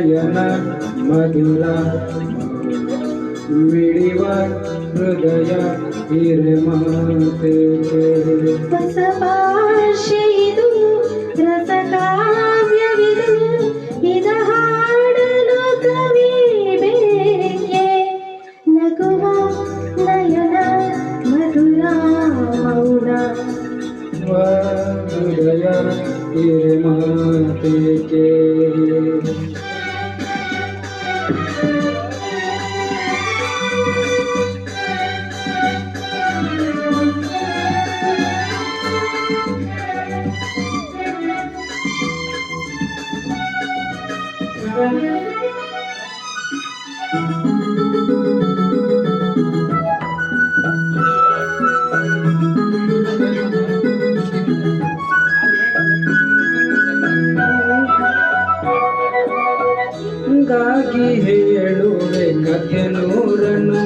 ನಯನ ಮಧುರ ಮಿಡಿವ ಹೃದಯ ಹಿರಮಾತೆ ಹೊಸ ಭಾಷೆಯಿದು ರಸಕಾವ್ಯವಿದು ಇದ ಹಾಡಲು ಕವಿ ಬೇಕೆ ನಗುವ ನಯನ ಮಧುರ ಮೌನ ಹೃದಯ ಹಿರಮಾತೆ ಗಾಗಿ ಹೇಳುವೆ ಕಥೆ ನೂರನು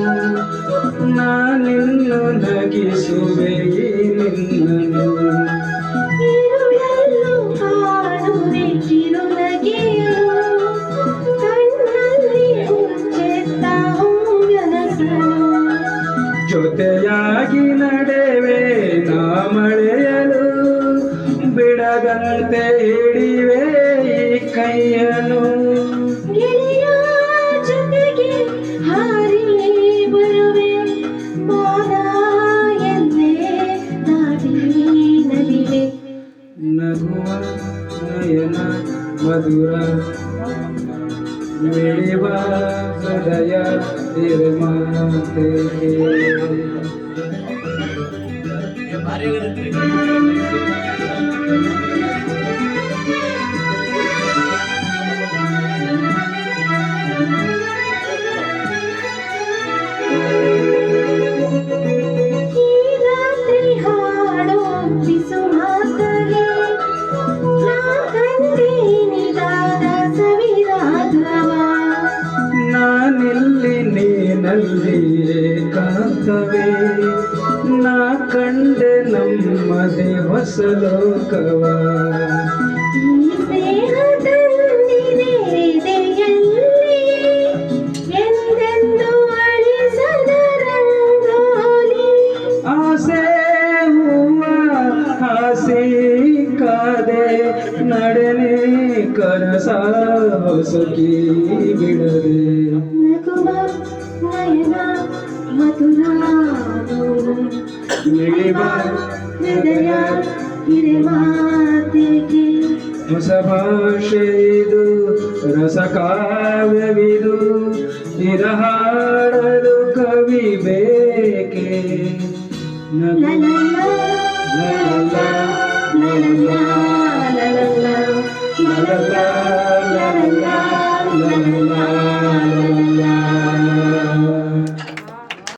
ನಾನಿನ್ನು ನಗಿಸುವೆ ನಿನ್ನನು ഇരുളಲ್ಲೂ ಕಾಣುವೆ ಕಿರುನಗೆಯು ಕಣ್ಣಲ್ಲಿ ಮುಚ್ಚೆತ್ತ ಹೊಂಗನಸನು ಜೊತೆಯಾಗಿ ನಡೆವೆ ನಾ ಮಳೆಯಲು ಬಿಡದಂತೆ ಹಿಡಿವೆ ಈ ಕೈಯನು ಗೆಳೆಯ ಜೊತೆಗೆ ಹಾರಿ ಬರುವೆ ಮೌನ ಎಲ್ಲೇ ದಾಟಿ ನಲಿವೆ ನಗುವ ನಯನ ಮಧುರ ಮಿಡಿವ ಹೃದಯ ಹಿರಮಾತೆ ಈ ರಾತ್ರಿ ಹಾಡೋ ಬಿಸು ಮಾತಲೆ ನಾ ಕಂಡೆ ನಿದಾದ ಸವಿರಾಗವ ನಾನಿಲ್ಲಿ ನೀನಲ್ಲಿ ಏಕಾಂತವೇ ನಾ ಕಂಡೆ ನಮ್ಮದೇ ಹೊಸ ಲೋಕವ ಈ ಸ್ನೇಹ ತಂದಿದೆ ಎದೆಯಲ್ಲಿ ಎಂದೆಂದು ಅಳಿಸದ ರಂಗೋಲಿ ಆಸೆ ಹೂವ ಹಾಸಿ ಕಾದೆ ನಡೆನೆ ಕನಸ ಹೊಸಕಿ ಬಿಡದೆ ನಗುವ ನಯನ ಮಧುರ ಮಿಡಿವ ಹೃದಯ ಹಿರಮಾತೆಗೆ ಹೊಸ ಭಾಷೆ ಇದು ರಸಕಾವ್ಯವಿದು ಇದ ಹಾಡಲು ಕವಿ ಬೇಕೆ ಲಲಲ ಲಲಲ ಲಲಲ ಲಲಲ ಲಲಲ